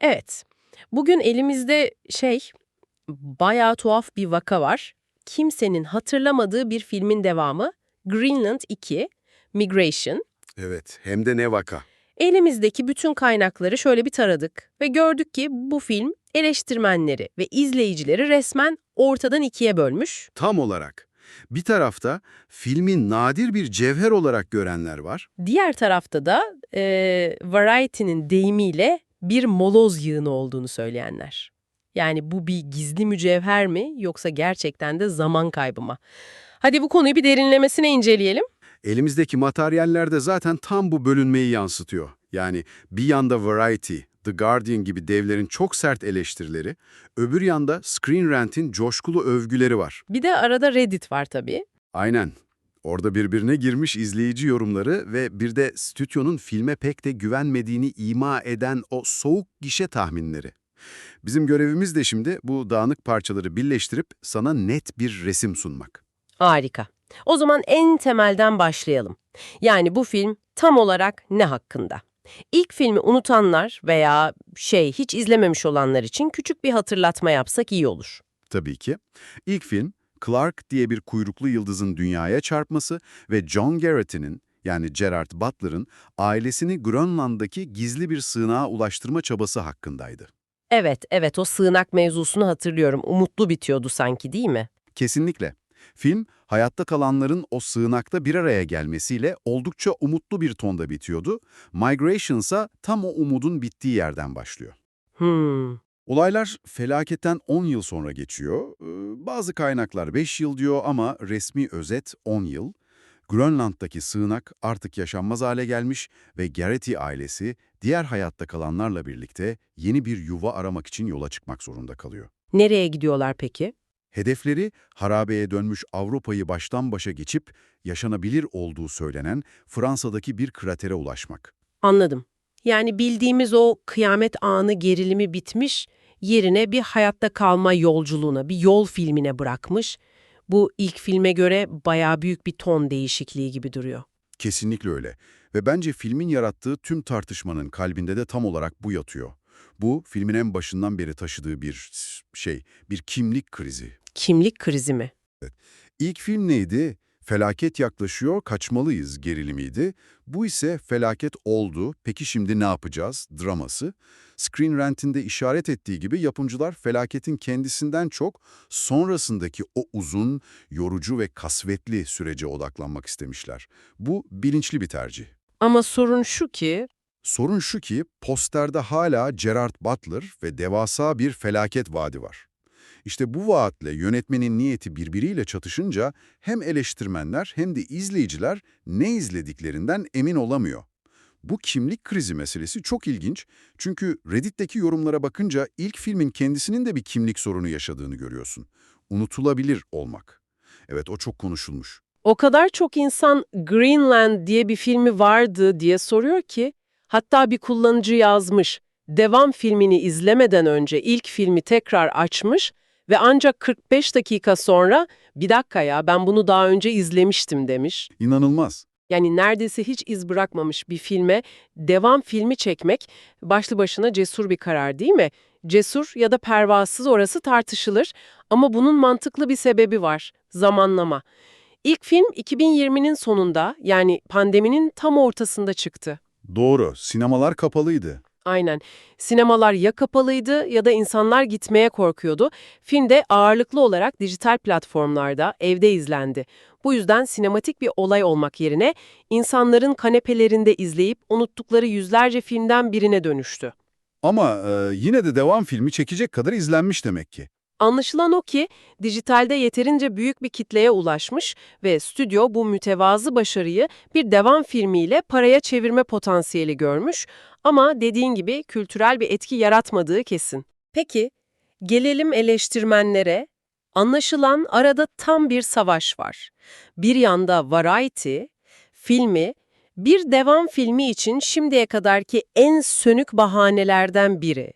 Evet. Bugün elimizde bayağı tuhaf bir vaka var. Kimsenin hatırlamadığı bir filmin devamı Greenland 2, Migration. Evet, hem de ne vaka. Elimizdeki bütün kaynakları şöyle bir taradık ve gördük ki bu film eleştirmenleri ve izleyicileri resmen ortadan ikiye bölmüş. Tam olarak. Bir tarafta filmi nadir bir cevher olarak görenler var. Diğer tarafta da Variety'nin deyimiyle bir moloz yığını olduğunu söyleyenler. Yani bu bir gizli mücevher mi yoksa gerçekten de zaman kaybı mı? Hadi bu konuyu bir derinlemesine inceleyelim. Elimizdeki materyaller de zaten tam bu bölünmeyi yansıtıyor. Yani bir yanda Variety, The Guardian gibi devlerin çok sert eleştirileri, öbür yanda Screen Rant'in coşkulu övgüleri var. Bir de arada Reddit var tabii. Aynen. Orada birbirine girmiş izleyici yorumları ve bir de stüdyonun filme pek de güvenmediğini ima eden o soğuk gişe tahminleri. Bizim görevimiz de şimdi bu dağınık parçaları birleştirip sana net bir resim sunmak. Harika. O zaman en temelden başlayalım. Yani bu film tam olarak ne hakkında? İlk filmi unutanlar veya hiç izlememiş olanlar için küçük bir hatırlatma yapsak iyi olur. Tabii ki. İlk film, Clark diye bir kuyruklu yıldızın dünyaya çarpması ve John Garrett'in yani Gerard Butler'ın ailesini Grönland'daki gizli bir sığınağa ulaştırma çabası hakkındaydı. Evet, o sığınak mevzusunu hatırlıyorum. Umutlu bitiyordu sanki, değil mi? Kesinlikle. Film, hayatta kalanların o sığınakta bir araya gelmesiyle oldukça umutlu bir tonda bitiyordu. Migration ise tam o umudun bittiği yerden başlıyor. Hmm. Olaylar felaketten 10 yıl sonra geçiyor. Bazı kaynaklar 5 yıl diyor ama resmi özet 10 yıl. Grönland'daki sığınak artık yaşanmaz hale gelmiş ve Garrity ailesi diğer hayatta kalanlarla birlikte yeni bir yuva aramak için yola çıkmak zorunda kalıyor. Nereye gidiyorlar peki? Hedefleri harabeye dönmüş Avrupa'yı baştan başa geçip yaşanabilir olduğu söylenen Fransa'daki bir kratere ulaşmak. Anladım. Yani bildiğimiz o kıyamet anı gerilimi bitmiş, yerine bir hayatta kalma yolculuğuna, bir yol filmine bırakmış. Bu ilk filme göre bayağı büyük bir ton değişikliği gibi duruyor. Kesinlikle öyle. Ve bence filmin yarattığı tüm tartışmanın kalbinde de tam olarak bu yatıyor. Bu, filmin en başından beri taşıdığı bir kimlik krizi. Kimlik krizi mi? İlk film neydi? Felaket yaklaşıyor, kaçmalıyız gerilimiydi. Bu ise felaket oldu, peki şimdi ne yapacağız draması. Screen Rant'in de işaret ettiği gibi yapımcılar felaketin kendisinden çok sonrasındaki o uzun, yorucu ve kasvetli sürece odaklanmak istemişler. Bu bilinçli bir tercih. Ama sorun şu ki, Sorun şu ki posterde hala Gerard Butler ve devasa bir felaket vaadi var. İşte bu vaatle yönetmenin niyeti birbiriyle çatışınca hem eleştirmenler hem de izleyiciler ne izlediklerinden emin olamıyor. Bu kimlik krizi meselesi çok ilginç çünkü Reddit'teki yorumlara bakınca ilk filmin kendisinin de bir kimlik sorunu yaşadığını görüyorsun. Unutulabilir olmak. Evet, o çok konuşulmuş. o kadar çok insan Greenland diye bir filmi vardı diye soruyor ki, hatta bir kullanıcı yazmış, devam filmini izlemeden önce ilk filmi tekrar açmış ve ancak 45 dakika sonra bir dakika ya ben bunu daha önce izlemiştim demiş. İnanılmaz. Yani neredeyse hiç iz bırakmamış bir filme devam filmi çekmek başlı başına cesur bir karar değil mi? Cesur ya da pervasız orası tartışılır ama bunun mantıklı bir sebebi var, zamanlama. İlk film 2020'nin sonunda yani pandeminin tam ortasında çıktı. Doğru, sinemalar kapalıydı. Aynen. Sinemalar ya kapalıydı ya da insanlar gitmeye korkuyordu. Film de ağırlıklı olarak dijital platformlarda, evde izlendi. Bu yüzden sinematik bir olay olmak yerine insanların kanepelerinde izleyip unuttukları yüzlerce filmden birine dönüştü. Ama yine de devam filmi çekecek kadar izlenmiş demek ki. Anlaşılan o ki dijitalde yeterince büyük bir kitleye ulaşmış ve stüdyo bu mütevazı başarıyı bir devam filmiyle paraya çevirme potansiyeli görmüş ama dediğin gibi kültürel bir etki yaratmadığı kesin. Peki, gelelim eleştirmenlere. Anlaşılan arada tam bir savaş var. Bir yanda Variety, filmi bir devam filmi için şimdiye kadarki en sönük bahanelerden biri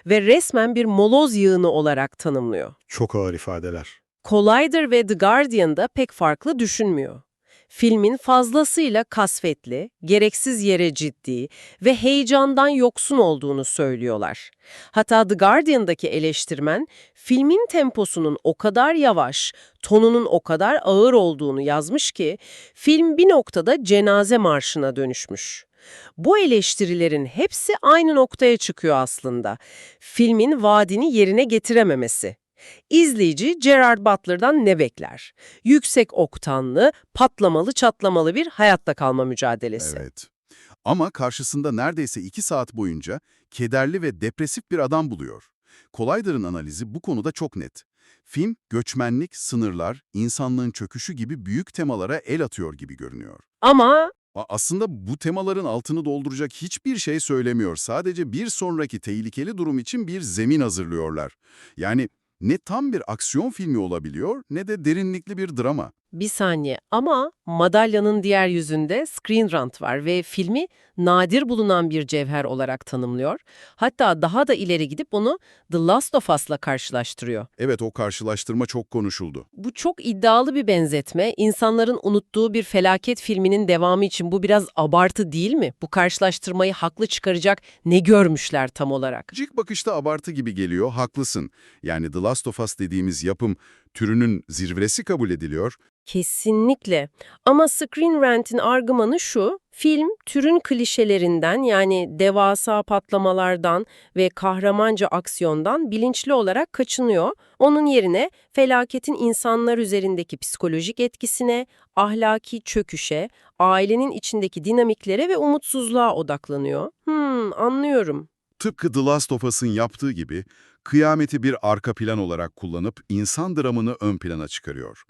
ve resmen bir moloz yığını olarak tanımlıyor. Çok ağır ifadeler. Collider ve The Guardian da pek farklı düşünmüyor. Filmin fazlasıyla kasvetli, gereksiz yere ciddi ve heyecandan yoksun olduğunu söylüyorlar. Hatta The Guardian'daki eleştirmen, filmin temposunun o kadar yavaş, tonunun o kadar ağır olduğunu yazmış ki, film bir noktada cenaze marşına dönüşmüş. Bu eleştirilerin hepsi aynı noktaya çıkıyor aslında. Filmin vaadini yerine getirememesi. İzleyici Gerard Butler'dan ne bekler? Yüksek oktanlı, patlamalı, çatlamalı bir hayatta kalma mücadelesi. Evet. Ama karşısında neredeyse 2 saat boyunca kederli ve depresif bir adam buluyor. Collider'ın analizi bu konuda çok net. Film, göçmenlik, sınırlar, insanlığın çöküşü gibi büyük temalara el atıyor gibi görünüyor. Ama Aslında bu temaların altını dolduracak hiçbir şey söylemiyor. Sadece bir sonraki tehlikeli durum için bir zemin hazırlıyorlar. Yani ne tam bir aksiyon filmi olabiliyor ne de derinlikli bir drama. bir saniye, ama madalyanın diğer yüzünde screen rant var ve filmi nadir bulunan bir cevher olarak tanımlıyor. Hatta daha da ileri gidip onu The Last of Us'la karşılaştırıyor. Evet, o karşılaştırma çok konuşuldu. Bu çok iddialı bir benzetme. İnsanların unuttuğu bir felaket filminin devamı için bu biraz abartı değil mi? Bu karşılaştırmayı haklı çıkaracak ne görmüşler tam olarak? İlk bakışta abartı gibi geliyor, haklısın. Yani The Last of Us dediğimiz yapım türünün zirvesi kabul ediliyor. Kesinlikle. Ama Screen Rant'in argümanı şu: film türün klişelerinden, yani devasa patlamalardan ve kahramanca aksiyondan bilinçli olarak kaçınıyor. Onun yerine felaketin insanlar üzerindeki psikolojik etkisine, ahlaki çöküşe, ailenin içindeki dinamiklere ve umutsuzluğa odaklanıyor. Anlıyorum. Tıpkı The Last of Us'ın yaptığı gibi kıyameti bir arka plan olarak kullanıp insan dramını ön plana çıkarıyor.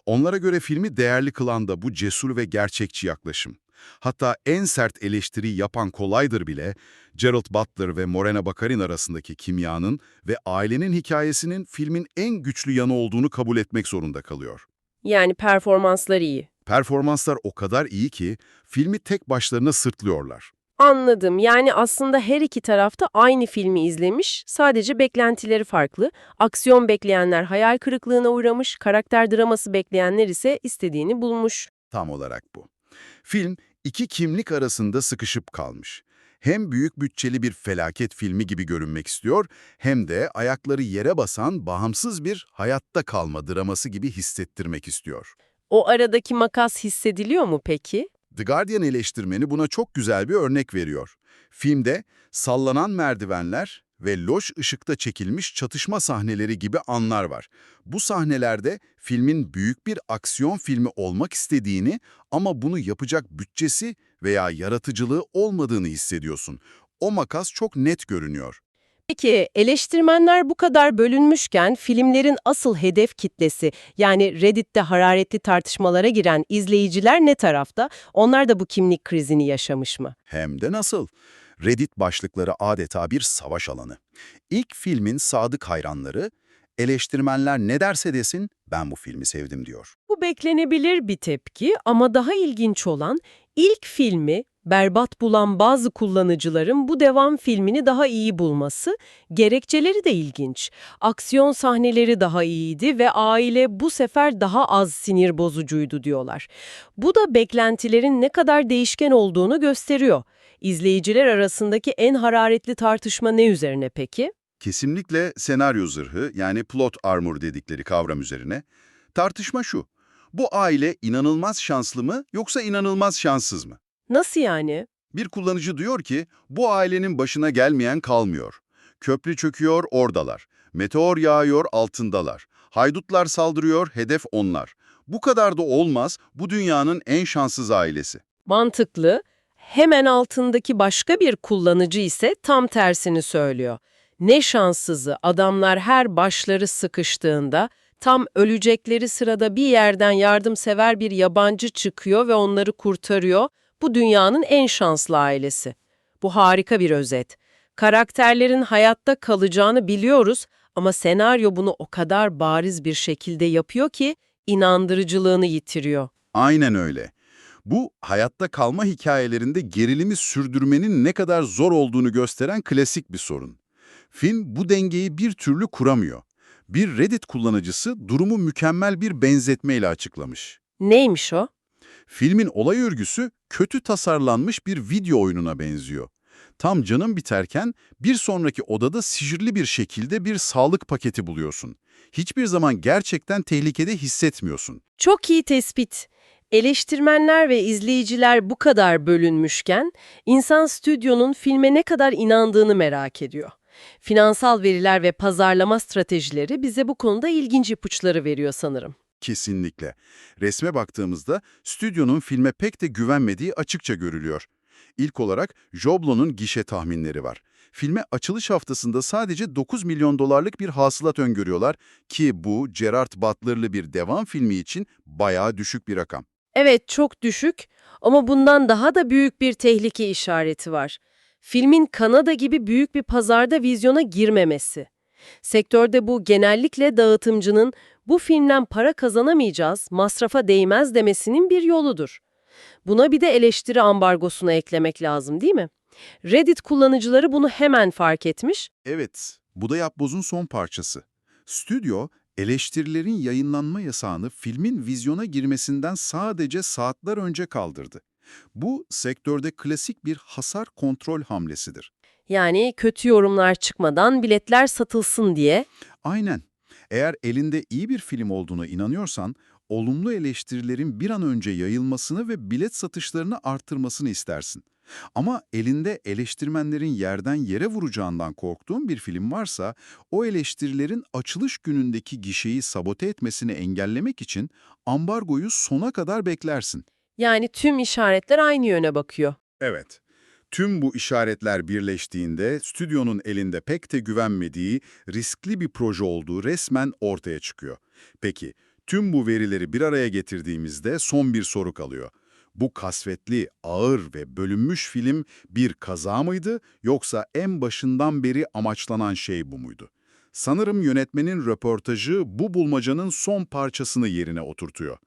Onlara göre filmi değerli kılan da bu cesur ve gerçekçi yaklaşım. Hatta en sert eleştiriyi yapan Collider bile Gerald Butler ve Morena Baccarin arasındaki kimyanın ve ailenin hikayesinin filmin en güçlü yanı olduğunu kabul etmek zorunda kalıyor. Yani performanslar iyi. Performanslar o kadar iyi ki filmi tek başlarına sırtlıyorlar. Anladım. Yani aslında her iki tarafta aynı filmi izlemiş, sadece beklentileri farklı. Aksiyon bekleyenler hayal kırıklığına uğramış, karakter draması bekleyenler ise istediğini bulmuş. Tam olarak bu. Film, iki kimlik arasında sıkışıp kalmış. Hem büyük bütçeli bir felaket filmi gibi görünmek istiyor, hem de ayakları yere basan bağımsız bir hayatta kalma draması gibi hissettirmek istiyor. O aradaki makas hissediliyor mu peki? The Guardian eleştirmeni buna çok güzel bir örnek veriyor. Filmde sallanan merdivenler ve loş ışıkta çekilmiş çatışma sahneleri gibi anlar var. Bu sahnelerde filmin büyük bir aksiyon filmi olmak istediğini ama bunu yapacak bütçesi veya yaratıcılığı olmadığını hissediyorsun. O makas çok net görünüyor. Peki eleştirmenler bu kadar bölünmüşken filmlerin asıl hedef kitlesi, yani Reddit'te hararetli tartışmalara giren izleyiciler ne tarafta? Onlar da bu kimlik krizini yaşamış mı? Hem de nasıl? Reddit başlıkları adeta bir savaş alanı. İlk filmin sadık hayranları, eleştirmenler ne derse desin ben bu filmi sevdim diyor. Bu beklenebilir bir tepki, ama daha ilginç olan, ilk filmi berbat bulan bazı kullanıcıların bu devam filmini daha iyi bulması. Gerekçeleri de ilginç. Aksiyon sahneleri daha iyiydi ve aile bu sefer daha az sinir bozucuydu diyorlar. Bu da beklentilerin ne kadar değişken olduğunu gösteriyor. İzleyiciler arasındaki en hararetli tartışma ne üzerine peki? Kesinlikle senaryo zırhı, yani plot armor dedikleri kavram üzerine. Tartışma şu: bu aile inanılmaz şanslı mı yoksa inanılmaz şanssız mı? Nasıl yani? Bir kullanıcı diyor ki bu ailenin başına gelmeyen kalmıyor. Köprü çöküyor, oradalar. Meteor yağıyor, altındalar. Haydutlar saldırıyor, hedef onlar. Bu kadar da olmaz, bu dünyanın en şanssız ailesi. Mantıklı. Hemen altındaki başka bir kullanıcı ise tam tersini söylüyor. Ne şanssızı, adamlar her başları sıkıştığında, tam ölecekleri sırada bir yerden yardımsever bir yabancı çıkıyor ve onları kurtarıyor. Bu dünyanın en şanslı ailesi. Bu harika bir özet. Karakterlerin hayatta kalacağını biliyoruz ama senaryo bunu o kadar bariz bir şekilde yapıyor ki inandırıcılığını yitiriyor. Aynen öyle. Bu, hayatta kalma hikayelerinde gerilimi sürdürmenin ne kadar zor olduğunu gösteren klasik bir sorun. Film bu dengeyi bir türlü kuramıyor. Bir Reddit kullanıcısı durumu mükemmel bir benzetmeyle açıklamış. Neymiş o? Filmin olay örgüsü kötü tasarlanmış bir video oyununa benziyor. Tam canın biterken bir sonraki odada sihirli bir şekilde bir sağlık paketi buluyorsun. Hiçbir zaman gerçekten tehlikede hissetmiyorsun. Çok iyi tespit. Eleştirmenler ve izleyiciler bu kadar bölünmüşken, insan stüdyonun filme ne kadar inandığını merak ediyor. Finansal veriler ve pazarlama stratejileri bize bu konuda ilginç ipuçları veriyor sanırım. Kesinlikle. Resme baktığımızda stüdyonun filme pek de güvenmediği açıkça görülüyor. İlk olarak Joblo'nun gişe tahminleri var. Filme açılış haftasında sadece 9 milyon dolarlık bir hasılat öngörüyorlar ki bu Gerard Butler'lı bir devam filmi için bayağı düşük bir rakam. Evet, çok düşük ama bundan daha da büyük bir tehlike işareti var. Filmin Kanada gibi büyük bir pazarda vizyona girmemesi. Sektörde bu genellikle dağıtımcının bu filmden para kazanamayacağız, masrafa değmez demesinin bir yoludur. Buna bir de eleştiri ambargosuna eklemek lazım, değil mi? Reddit kullanıcıları bunu hemen fark etmiş. Evet, bu da yapbozun son parçası. Stüdyo, eleştirilerin yayınlanma yasağını filmin vizyona girmesinden sadece saatler önce kaldırdı. Bu, sektörde klasik bir hasar kontrol hamlesidir. Yani kötü yorumlar çıkmadan biletler satılsın diye. Aynen. Eğer elinde iyi bir film olduğuna inanıyorsan, olumlu eleştirilerin bir an önce yayılmasını ve bilet satışlarını arttırmasını istersin. Ama elinde eleştirmenlerin yerden yere vuracağından korktuğun bir film varsa, o eleştirilerin açılış günündeki gişeyi sabote etmesini engellemek için ambargoyu sona kadar beklersin. Yani tüm işaretler aynı yöne bakıyor. Evet. Tüm bu işaretler birleştiğinde stüdyonun elinde pek de güvenmediği, riskli bir proje olduğu resmen ortaya çıkıyor. Peki, tüm bu verileri bir araya getirdiğimizde son bir soru kalıyor. Bu kasvetli, ağır ve bölünmüş film bir kaza mıydı yoksa en başından beri amaçlanan şey bu muydu? Sanırım yönetmenin röportajı bu bulmacanın son parçasını yerine oturtuyor.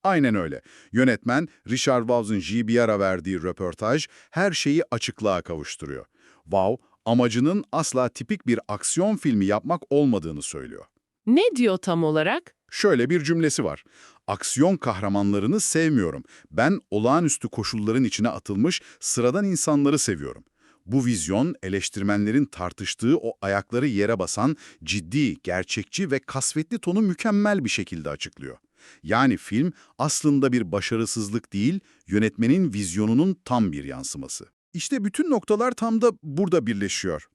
Aynen öyle. Yönetmen Richard Wows'un JBR'a verdiği röportaj her şeyi açıklığa kavuşturuyor. Wow, amacının asla tipik bir aksiyon filmi yapmak olmadığını söylüyor. Ne diyor tam olarak? Şöyle bir cümlesi var. Aksiyon kahramanlarını sevmiyorum. Ben olağanüstü koşulların içine atılmış sıradan insanları seviyorum. Bu vizyon eleştirmenlerin tartıştığı o ayakları yere basan ciddi, gerçekçi ve kasvetli tonu mükemmel bir şekilde açıklıyor. Yani film aslında bir başarısızlık değil, yönetmenin vizyonunun tam bir yansıması. İşte bütün noktalar tam da burada birleşiyor.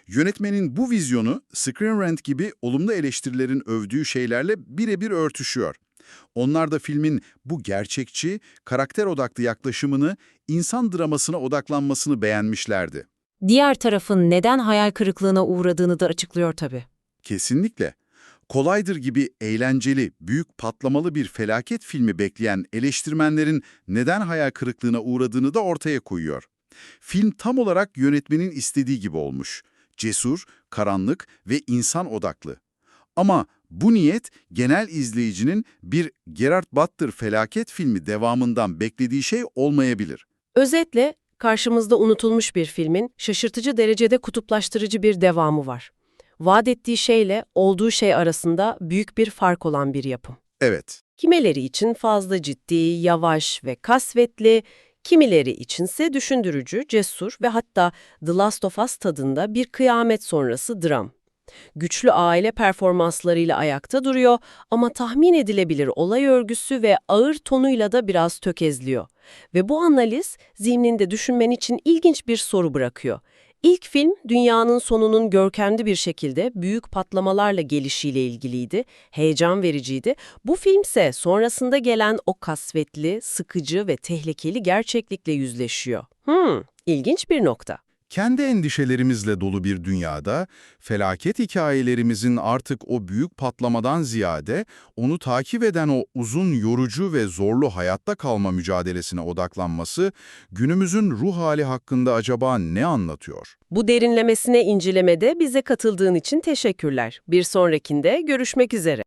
Yönetmenin bu vizyonu Screen Rant gibi olumlu eleştirilerin övdüğü şeylerle birebir örtüşüyor. Onlar da filmin bu gerçekçi, karakter odaklı yaklaşımını, insan dramasına odaklanmasını beğenmişlerdi. Diğer tarafın neden hayal kırıklığına uğradığını da açıklıyor tabii. Kesinlikle. Collider gibi eğlenceli, büyük patlamalı bir felaket filmi bekleyen eleştirmenlerin neden hayal kırıklığına uğradığını da ortaya koyuyor. Film tam olarak yönetmenin istediği gibi olmuş. Cesur, karanlık ve insan odaklı. Ama bu niyet genel izleyicinin bir Gerard Butler felaket filmi devamından beklediği şey olmayabilir. Özetle, karşımızda unutulmuş bir filmin şaşırtıcı derecede kutuplaştırıcı bir devamı var. Vaat ettiği şeyle olduğu şey arasında büyük bir fark olan bir yapım. Evet, Kimileri için fazla ciddi, yavaş ve kasvetli, kimileri içinse düşündürücü, cesur ve hatta The Last of Us tadında bir kıyamet sonrası dram. Güçlü aile performanslarıyla ayakta duruyor ama tahmin edilebilir olay örgüsü ve ağır tonuyla da biraz tökezliyor. Ve bu analiz zihninde düşünmen için ilginç bir soru bırakıyor. İlk film dünyanın sonunun görkemli bir şekilde büyük patlamalarla gelişiyle ilgiliydi, heyecan vericiydi. Bu filmse sonrasında gelen o kasvetli, sıkıcı ve tehlikeli gerçeklikle yüzleşiyor. İlginç bir nokta. kendi endişelerimizle dolu bir dünyada, felaket hikayelerimizin artık o büyük patlamadan ziyade onu takip eden o uzun, yorucu ve zorlu hayatta kalma mücadelesine odaklanması, günümüzün ruh hali hakkında acaba ne anlatıyor? Bu derinlemesine incelemede bize katıldığın için teşekkürler. Bir sonrakinde görüşmek üzere.